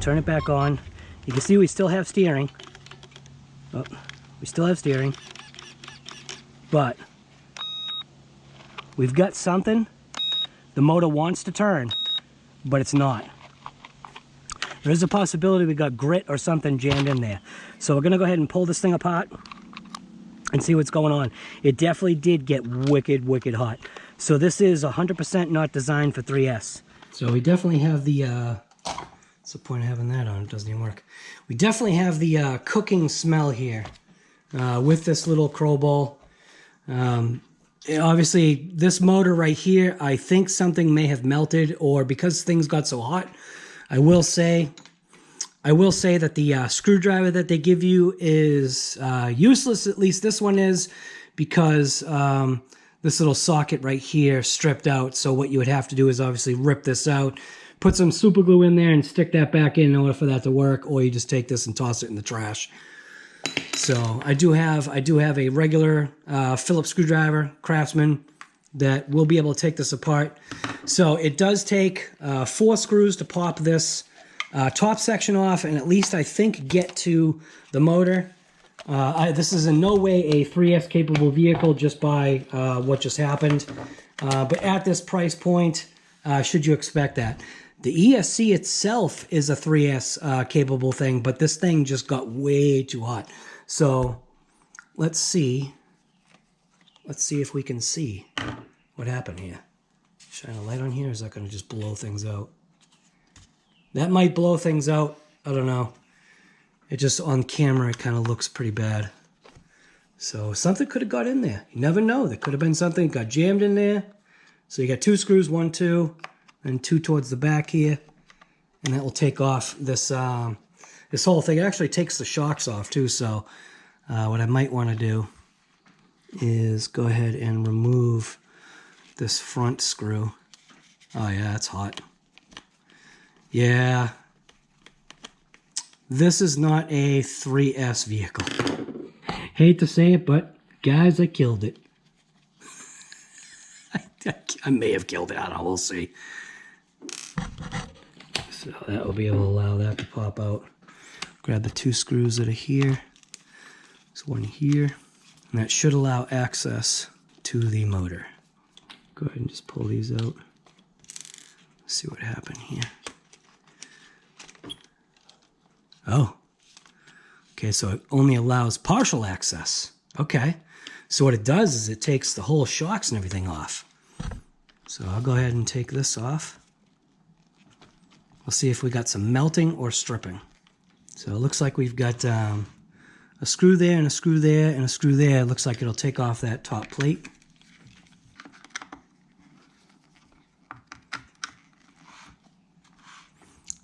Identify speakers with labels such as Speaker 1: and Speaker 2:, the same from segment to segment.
Speaker 1: turn it back on. You can see we still have steering. Oh, we still have steering. But we've got something the motor wants to turn, but it's not. There is a possibility we got grit or something jammed in there. So we're gonna go ahead and pull this thing apart and see what's going on. It definitely did get wicked, wicked hot. So this is 100% not designed for 3S. So we definitely have the, what's the point of having that on? It doesn't even work. We definitely have the cooking smell here with this little CROBOLL. Obviously, this motor right here, I think something may have melted, or because things got so hot, I will say that the screwdriver that they give you is useless. At least this one is, because this little socket right here stripped out. So what you would have to do is obviously rip this out, put some super glue in there and stick that back in order for that to work, or you just take this and toss it in the trash. So I do have a regular Phillips screwdriver, Craftsman, that will be able to take this apart. So it does take 4 screws to pop this top section off, and at least I think get to the motor. This is in no way a 3S capable vehicle just by what just happened. But at this price point, should you expect that? The ESC itself is a 3S capable thing, but this thing just got way too hot. So let's see. Let's see if we can see what happened here. Shine a light on here, or is that going to just blow things out? That might blow things out. I don't know. It just, on camera, it kind of looks pretty bad. So something could have got in there. You never know. There could have been something got jammed in there. So you got 2 screws, 1, 2, and 2 towards the back here. And that will take off this this whole thing. It actually takes the shocks off too. So what I might want to do is go ahead and remove this front screw. Oh yeah, it's hot. Yeah. This is not a 3S vehicle. Hate to say it, but guys, I killed it. I may have killed it. I don't know. We'll see. So that will be able to allow that to pop out. Grab the 2 screws that are here. There's one here. And that should allow access to the motor. Go ahead and just pull these out. Let's see what happened here. Oh. Okay, so it only allows partial access. Okay. So what it does is it takes the whole shocks and everything off. So I'll go ahead and take this off. We'll see if we got some melting or stripping. So it looks like we've got a screw there and a screw there and a screw there. It looks like it'll take off that top plate.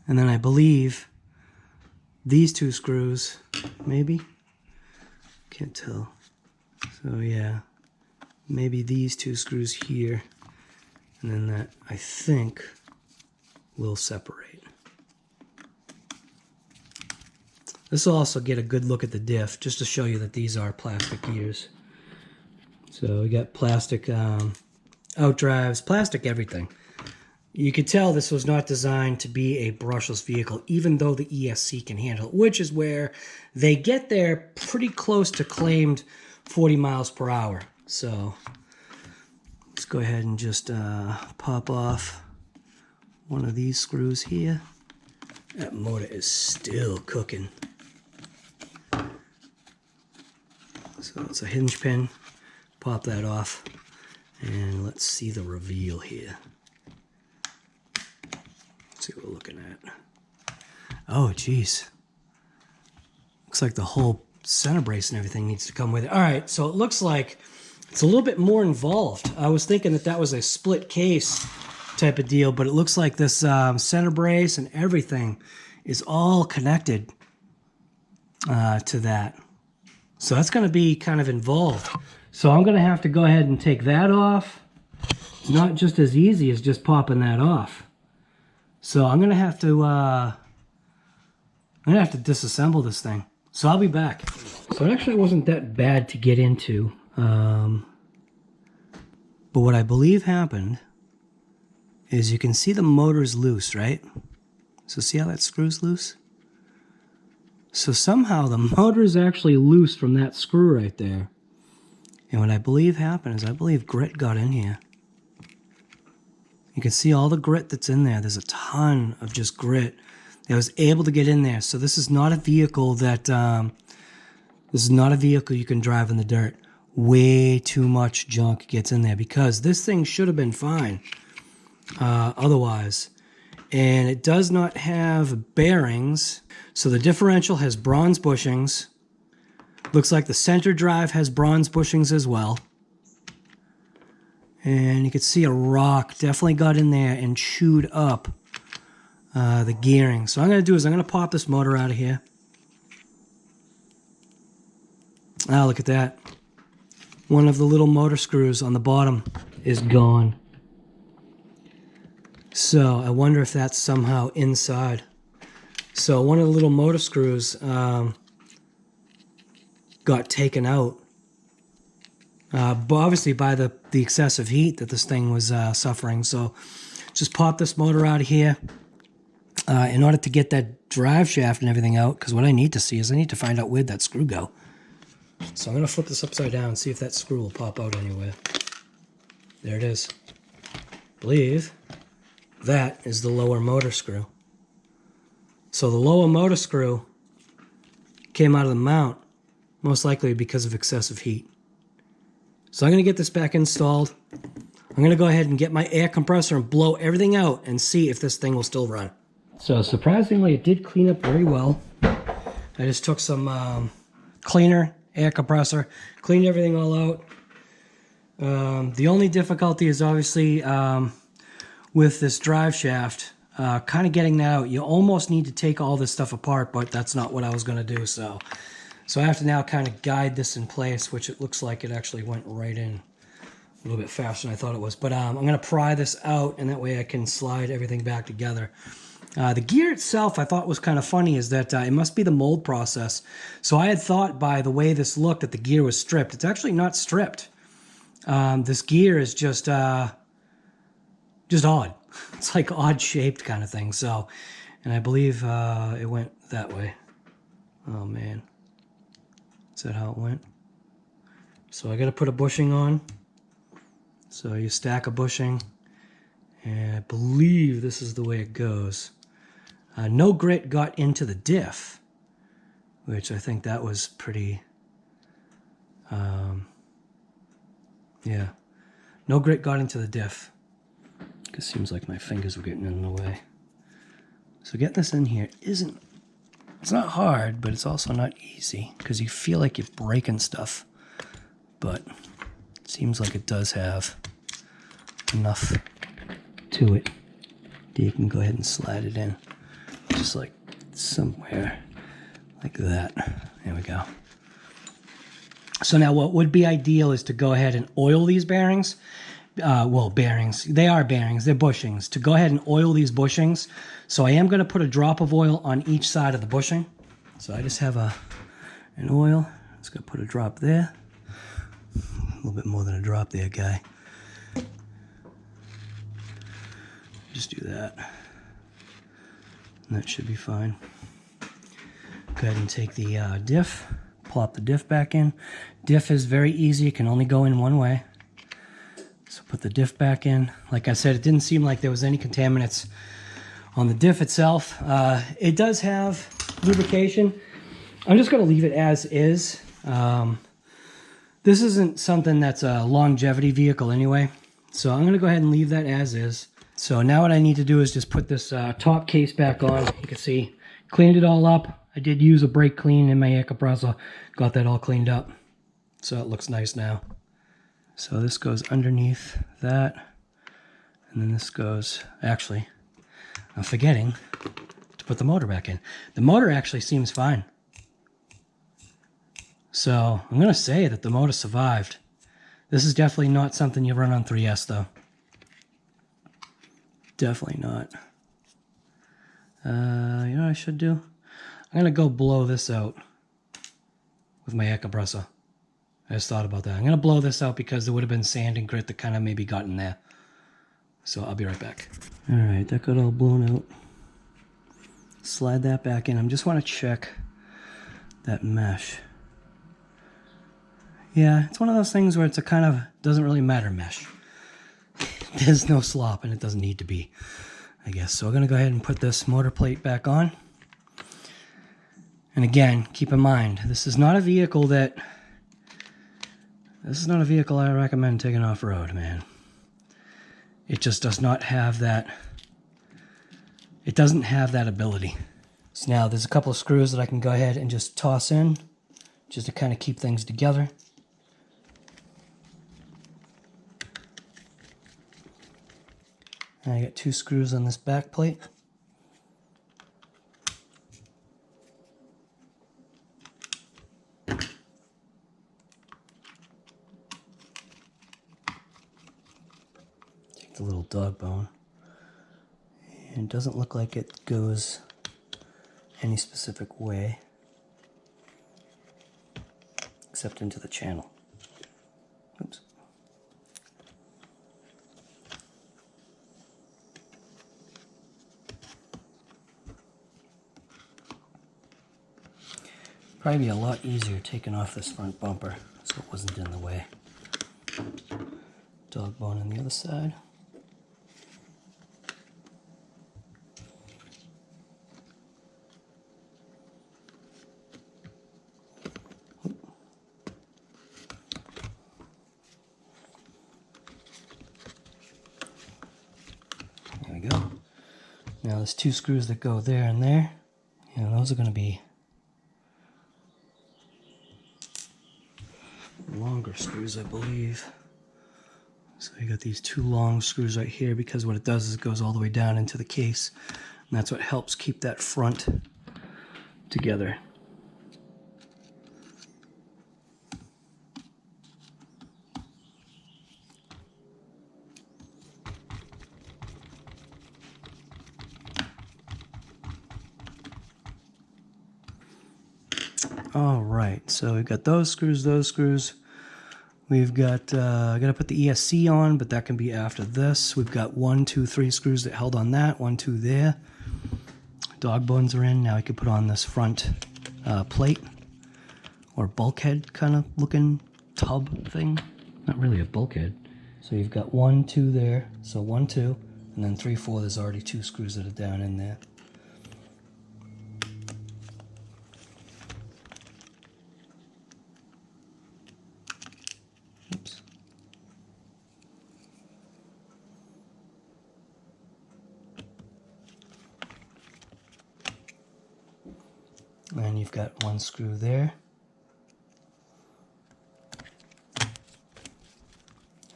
Speaker 1: And then I believe these 2 screws, maybe? Can't tell. So yeah, maybe these 2 screws here. And then that, I think, will separate. This will also get a good look at the diff, just to show you that these are plastic gears. So we got plastic outdrives, plastic everything. You could tell this was not designed to be a brushless vehicle, even though the ESC can handle it, which is where they get there pretty close to claimed 40 miles per hour. So let's go ahead and just pop off one of these screws here. That motor is still cooking. So it's a hinge pin. Pop that off. And let's see the reveal here. Let's see what we're looking at. Oh, geez. Looks like the whole center brace and everything needs to come with it. All right, so it looks like it's a little bit more involved. I was thinking that that was a split case type of deal, but it looks like this center brace and everything is all connected to that. So that's going to be kind of involved. So I'm going to have to go ahead and take that off. It's not just as easy as just popping that off. So I'm going to have to disassemble this thing. So I'll be back. So it actually wasn't that bad to get into. But what I believe happened is you can see the motor's loose, right? So see how that screw's loose? So somehow the motor is actually loose from that screw right there. And what I believe happened is I believe grit got in here. You can see all the grit that's in there. There's a ton of just grit that was able to get in there. So this is not a vehicle that, this is not a vehicle you can drive in the dirt. Way too much junk gets in there because this thing should have been fine otherwise. And it does not have bearings. So the differential has bronze bushings. Looks like the center drive has bronze bushings as well. And you can see a rock definitely got in there and chewed up the gearing. So what I'm going to do is I'm going to pop this motor out of here. Ah, look at that. One of the little motor screws on the bottom is gone. So I wonder if that's somehow inside. So one of the little motor screws got taken out. But obviously by the excessive heat that this thing was suffering. So just pop this motor out of here in order to get that drive shaft and everything out, because what I need to see is I need to find out where'd that screw go. So I'm going to flip this upside down and see if that screw will pop out anywhere. There it is. I believe that is the lower motor screw. So the lower motor screw came out of the mount, most likely because of excessive heat. So I'm going to get this back installed. I'm going to go ahead and get my air compressor and blow everything out and see if this thing will still run. So surprisingly, it did clean up very well. I just took some cleaner, air compressor, cleaned everything all out. The only difficulty is obviously with this drive shaft, kind of getting that out. You almost need to take all this stuff apart, but that's not what I was going to do. So I have to now kind of guide this in place, which it looks like it actually went right in a little bit faster than I thought it was. But I'm going to pry this out, and that way I can slide everything back together. The gear itself I thought was kind of funny is that it must be the mold process. So I had thought by the way this looked that the gear was stripped. It's actually not stripped. This gear is just odd. It's like odd shaped kind of thing. So, and I believe it went that way. Oh man. Is that how it went? So I got to put a bushing on. So you stack a bushing. And I believe this is the way it goes. No grit got into the diff, which I think that was pretty, yeah. No grit got into the diff. It seems like my fingers were getting in the way. So getting this in here isn't, it's not hard, but it's also not easy because you feel like you're breaking stuff. But it seems like it does have enough to it. You can go ahead and slide it in just like somewhere like that. There we go. So now what would be ideal is to go ahead and oil these bearings. Well, bearings, they are bearings, they're bushings. To go ahead and oil these bushings. So I am going to put a drop of oil on each side of the bushing. So I just have an oil. Just going to put a drop there. A little bit more than a drop there, guy. Just do that. And that should be fine. Go ahead and take the diff, plop the diff back in. Diff is very easy, it can only go in one way. So put the diff back in. Like I said, it didn't seem like there was any contaminants on the diff itself. It does have lubrication. I'm just going to leave it as is. This isn't something that's a longevity vehicle anyway. So I'm going to go ahead and leave that as is. So now what I need to do is just put this top case back on. You can see, cleaned it all up. I did use a brake clean in my air compressor. Got that all cleaned up. So it looks nice now. So this goes underneath that. And then this goes, actually, I'm forgetting to put the motor back in. The motor actually seems fine. So I'm going to say that the motor survived. This is definitely not something you run on 3S though. Definitely not. You know what I should do? I'm going to go blow this out with my air compressor. I just thought about that. I'm going to blow this out because there would have been sand and grit that kind of maybe got in there. So I'll be right back. Alright, that got all blown out. slide that back in. I just want to check that mesh. Yeah, it's one of those things where it's a kind of doesn't really matter mesh. There's no slop and it doesn't need to be, I guess. So we're going to go ahead and put this motor plate back on. And again, keep in mind, this is not a vehicle I recommend taking off-road, man. It just does not have that, it doesn't have that ability. So now there's a couple of screws that I can go ahead and just toss in, just to kind of keep things together. And I got 2 screws on this back plate. Take the little dog bone. And it doesn't look like it goes any specific way, except into the channel. Oops. Probably be a lot easier taking off this front bumper so it wasn't in the way. Dog bone on the other side. There we go. Now there's 2 screws that go there and there. You know, those are going to be longer screws, I believe. So you got these 2 long screws right here, because what it does is it goes all the way down into the case, and that's what helps keep that front together. All right, so we've got those screws. We've got, I gotta put the ESC on, but that can be after this. We've got 1, 2, 3 screws that held on that, 1, 2 there. Dog bones are in. Now I can put on this front plate, or bulkhead kind of looking tub thing. Not really a bulkhead. So you've got 1, 2 there, so 1, 2, and then 3, 4, there's already 2 screws that are down in there. And you've got 1 screw there.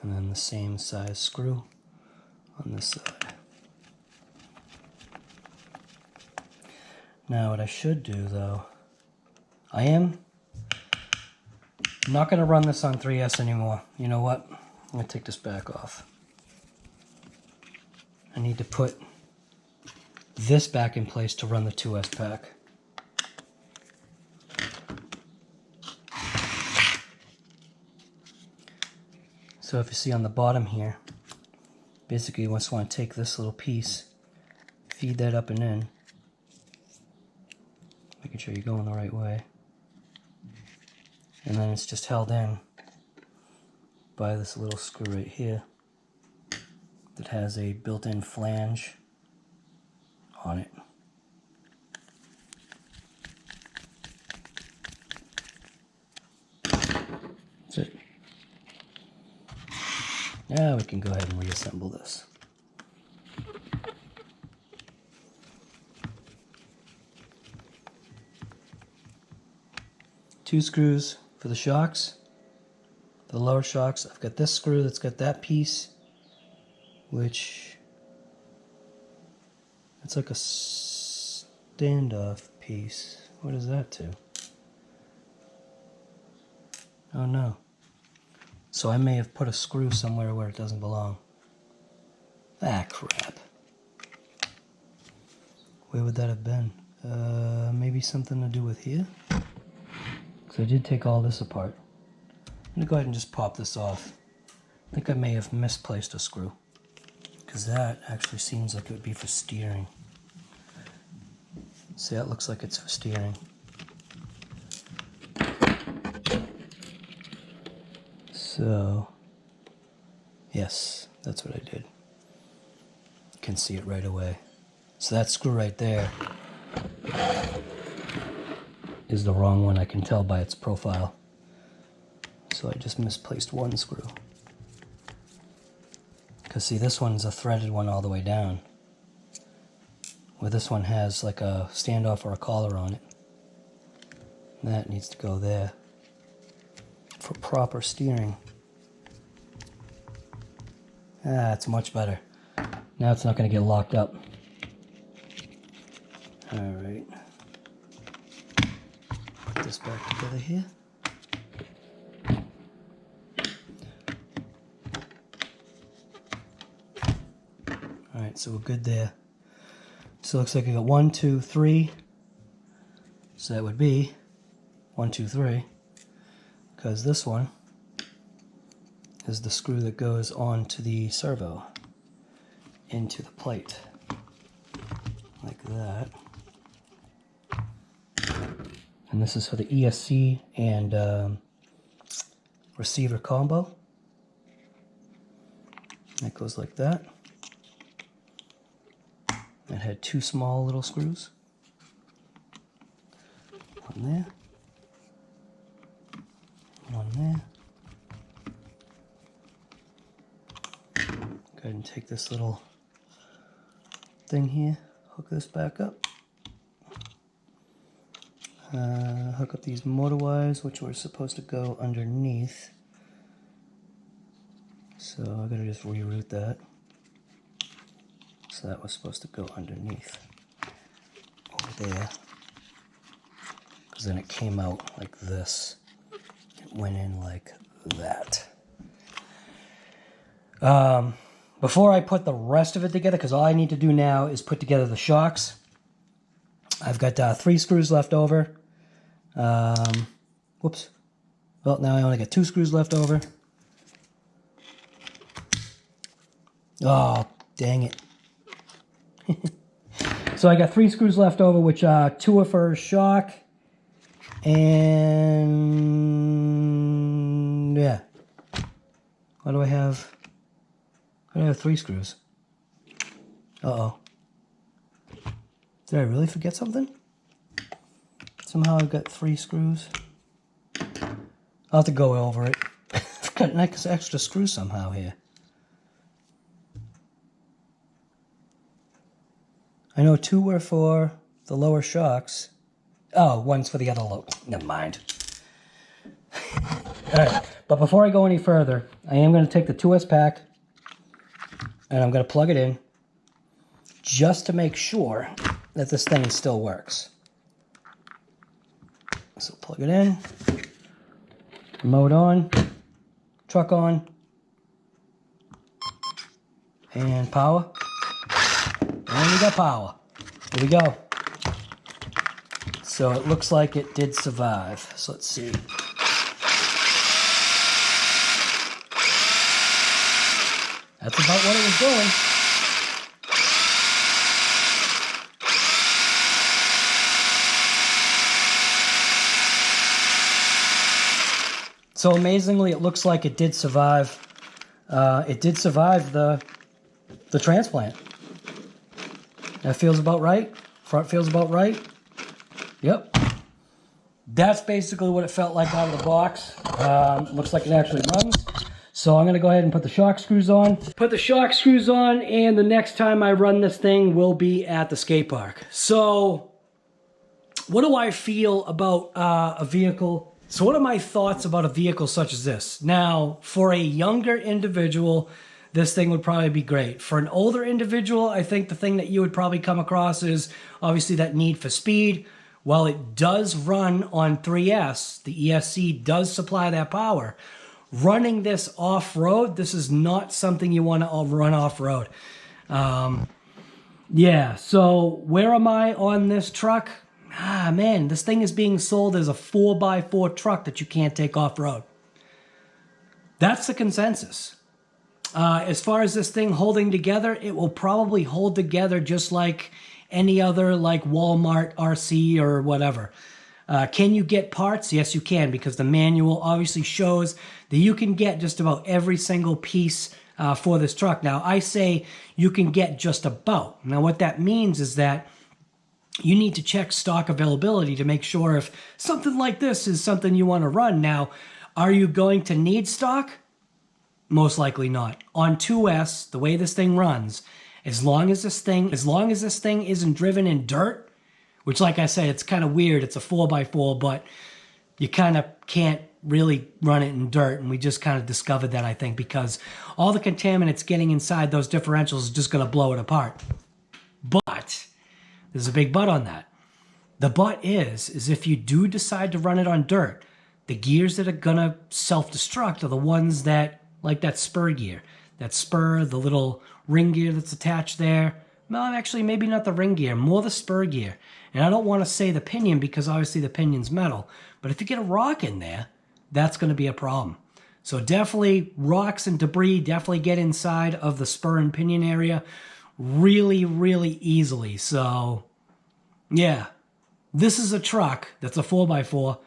Speaker 1: And then the same size screw on this side. Now what I should do though, I am not going to run this on 3S anymore. You know what? I'm going to take this back off. I need to put this back in place to run the 2S pack. So if you see on the bottom here, basically you just want to take this little piece, feed that up and in, making sure you're going the right way. And then it's just held in by this little screw right here that has a built-in flange on it. That's it. Now we can go ahead and reassemble this. Two screws for the shocks, the lower shocks. I've got this screw that's got that piece, which it's like a standoff piece. What is that to? Oh no. So I may have put a screw somewhere where it doesn't belong. Ah, crap. Where would that have been? Maybe something to do with here? So I did take all this apart. I'm going to go ahead and just pop this off. I think I may have misplaced a screw, because that actually seems like it would be for steering. See, that looks like it's for steering. So, yes, that's what I did. You can see it right away. So that screw right there is the wrong one. I can tell by its profile. So I just misplaced one screw. Because see, this one's a threaded one all the way down, where this one has like a standoff or a collar on it. And that needs to go there for proper steering. Ah, it's much better. Now it's not going to get locked up. Alright. Put this back together here. Alright, so we're good there. So it looks like I got 1, 2, 3. So that would be 1, 2, 3. Because this one is the screw that goes onto the servo into the plate. Like that. And this is for the ESC and receiver combo. That goes like that. It had 2 small little screws. One there. One there. Go ahead and take this little thing here, hook this back up. Hook up these motor wires, which were supposed to go underneath. So I gotta just reroute that. So that was supposed to go underneath over there. Because then it came out like this. It went in like that. Before I put the rest of it together, because all I need to do now is put together the shocks. I've got 3 screws left over. Whoops. Well, now I only got 2 screws left over. Oh, dang it. So I got 3 screws left over, which 2 are for shock. And yeah. Why do I have 3 screws? Uh-oh. Did I really forget something? Somehow I've got 3 screws. I'll have to go over it. I've got an extra screw somehow here. I know 2 were for the lower shocks. Oh, one's for the other low. Never mind. Alright, but before I go any further, I am going to take the 2S pack and I'm going to plug it in just to make sure that this thing still works. So plug it in, mode on, truck on, and power. And we got power. Here we go. So it looks like it did survive. So let's see. That's about what it was doing. So amazingly, it looks like it did survive. It did survive the transplant. That feels about right. Front feels about right. Yep. That's basically what it felt like out of the box. Looks like it actually runs. So I'm going to go ahead and put the shock screws on. Put the shock screws on, and the next time I run this thing will be at the skate park. So what do I feel about a vehicle? So what are my thoughts about a vehicle such as this? Now, for a younger individual, this thing would probably be great. For an older individual, I think the thing that you would probably come across is obviously that need for speed. While it does run on 3S, the ESC does supply that power. Running this off-road, this is not something you want to run off-road. Yeah, so where am I on this truck? Ah, man, this thing is being sold as a 4x4 truck that you can't take off-road. That's the consensus. As far as this thing holding together, it will probably hold together just like any other like Walmart RC or whatever. Can you get parts? Yes, you can, because the manual obviously shows that you can get just about every single piece for this truck. Now, I say you can get just about. Now, what that means is that you need to check stock availability to make sure if something like this is something you want to run. Now, are you going to need stock? Most likely not. On 2S, the way this thing runs, as long as this thing isn't driven in dirt, which, like I said, it's kind of weird. It's a 4x4, but you kind of can't really run it in dirt. And we just kind of discovered that, I think, because all the contaminants getting inside those differentials is just going to blow it apart. But there's a big but on that. The but is if you do decide to run it on dirt, the gears that are going to self-destruct are the ones that, like that spur gear. That spur, the little ring gear that's attached there. No, actually, maybe not the ring gear, more the spur gear. And I don't want to say the pinion because obviously the pinion's metal. But if you get a rock in there, that's going to be a problem. So definitely rocks and debris definitely get inside of the spur and pinion area really, really easily. So, yeah, this is a truck that's a 4x4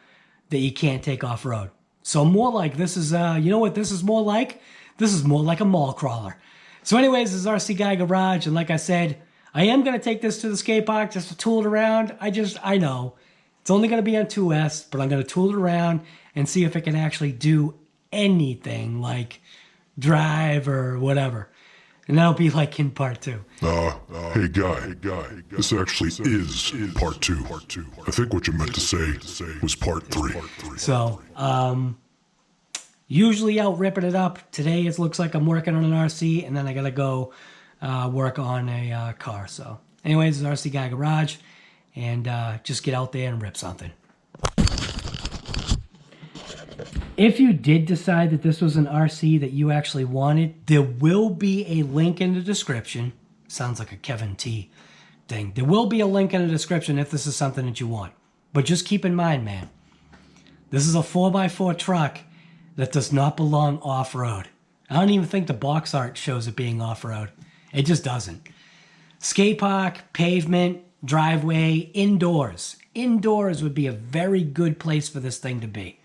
Speaker 1: that you can't take off-road. So more like this is, you know what this is more like? This is more like a mall crawler. So anyways, this is RC Guy Garage, and like I said, I am going to take this to the skate park just to tool it around. I know it's only going to be on 2S, but I'm going to tool it around and see if it can actually do anything like drive or whatever. And that'll be like in part 2.
Speaker 2: Hey guy, this actually is part 2. I think what you meant to say was part 3.
Speaker 1: So, usually out ripping it up. Today it looks like I'm working on an RC, and then I gotta go work on a car. So anyways, this is RC Guy Garage, and just get out there and rip something. If you did decide that this was an RC that you actually wanted, there will be a link in the description. Sounds like a Kevin T thing. There will be a link in the description if this is something that you want. But just keep in mind, man, this is a 4x4 truck that does not belong off-road. I don't even think the box art shows it being off-road. It just doesn't. Skate park, pavement, driveway, indoors. Indoors would be a very good place for this thing to be.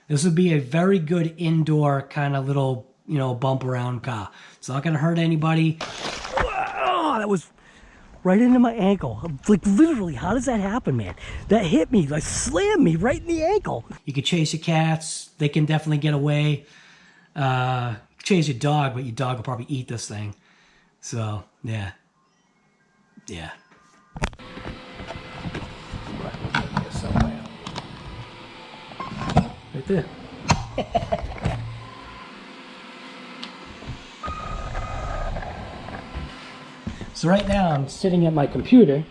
Speaker 1: This would be a very good indoor kind of little, you know, bump around car. It's not going to hurt anybody. Oh, that was right into my ankle. Like literally, how does that happen, man? That hit me, like slammed me right in the ankle. You could chase your cats. They can definitely get away. Chase your dog, but your dog will probably eat this thing. So, yeah. Yeah. Right there. So right now I'm sitting at my computer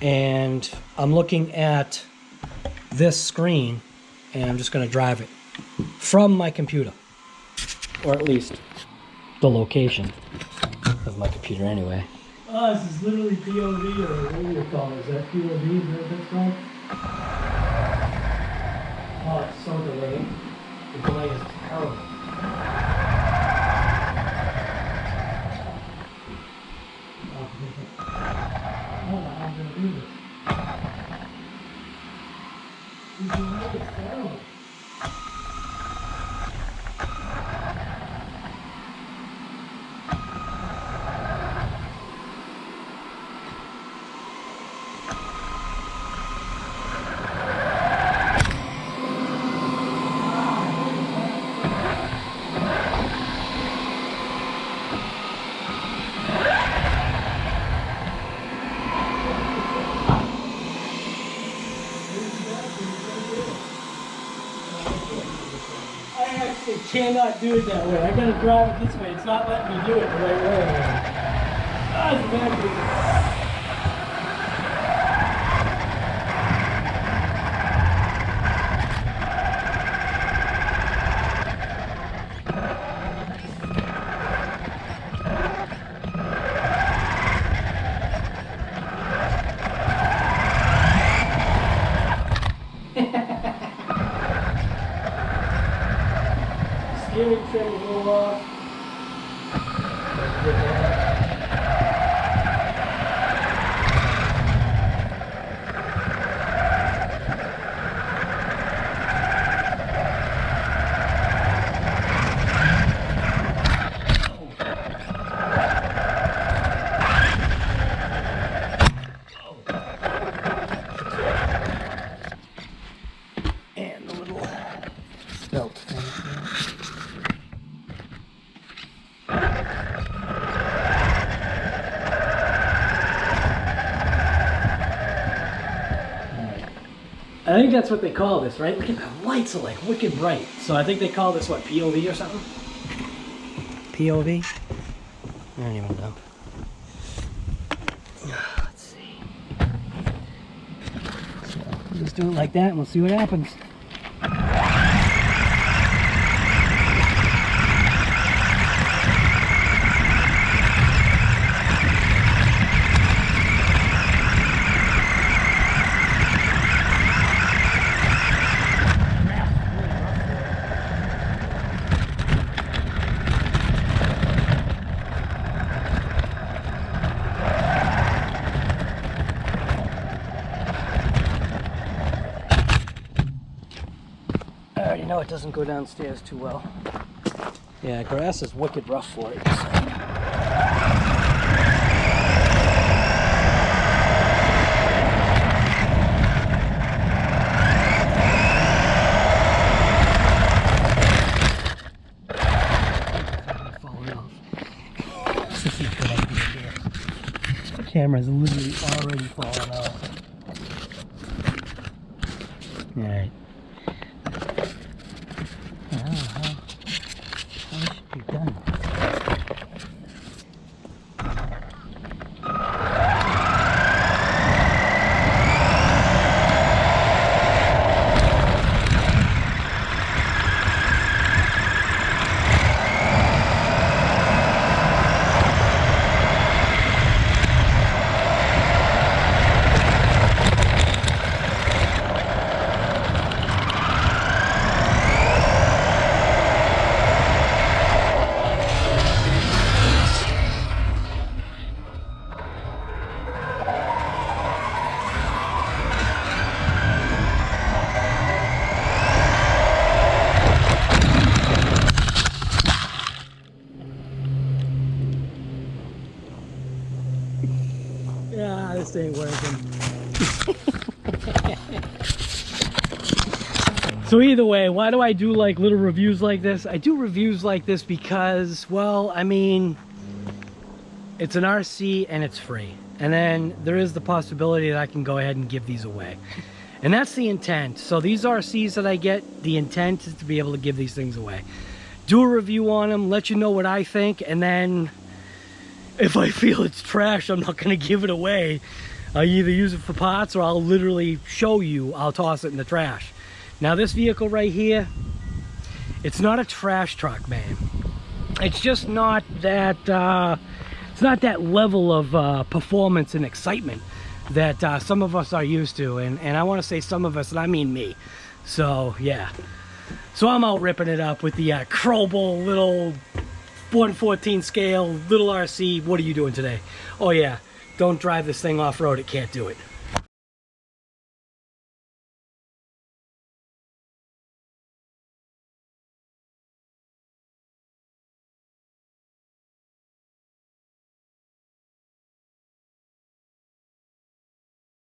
Speaker 1: and I'm looking at this screen and I'm just going to drive it from my computer, or at least the location of my computer anyway. Oh, this is literally POV, or what do you call it? Is that POV? Is that what that's called? Oh, it's so delayed. The delay is terrible. I don't know how I'm going to do this. The delay is terrible. Cannot do it that way. I gotta drive it this way. It's not letting me do it the right way. Ah, it's backwards. Steering trim will roll off. I think that's what they call this, right? Look at the lights are like wicked bright. So I think they call this, what, POV or something? POV? I don't even know. Let's see. So we'll just do it like that and we'll see what happens. I know it doesn't go downstairs too well. Yeah, grass is wicked rough for it. So. This is a good idea here. The camera's literally already falling off. Alright. This ain't working. So either way, why do I do like little reviews like this? I do reviews like this because, well, I mean, it's an RC and it's free. And then there is the possibility that I can go ahead and give these away. And that's the intent. So these RCs that I get, the intent is to be able to give these things away. Do a review on them, let you know what I think, and then if I feel it's trash, I'm not going to give it away. I'll either use it for parts or I'll literally show you, I'll toss it in the trash. Now this vehicle right here, it's not a trash truck, man. It's just not that, it's not that level of performance and excitement that some of us are used to. And I want to say some of us, and I mean me. So, yeah. So I'm out ripping it up with the CROBOLL little 1/14 scale, little RC. What are you doing today? Oh yeah, don't drive this thing off-road, it can't do it.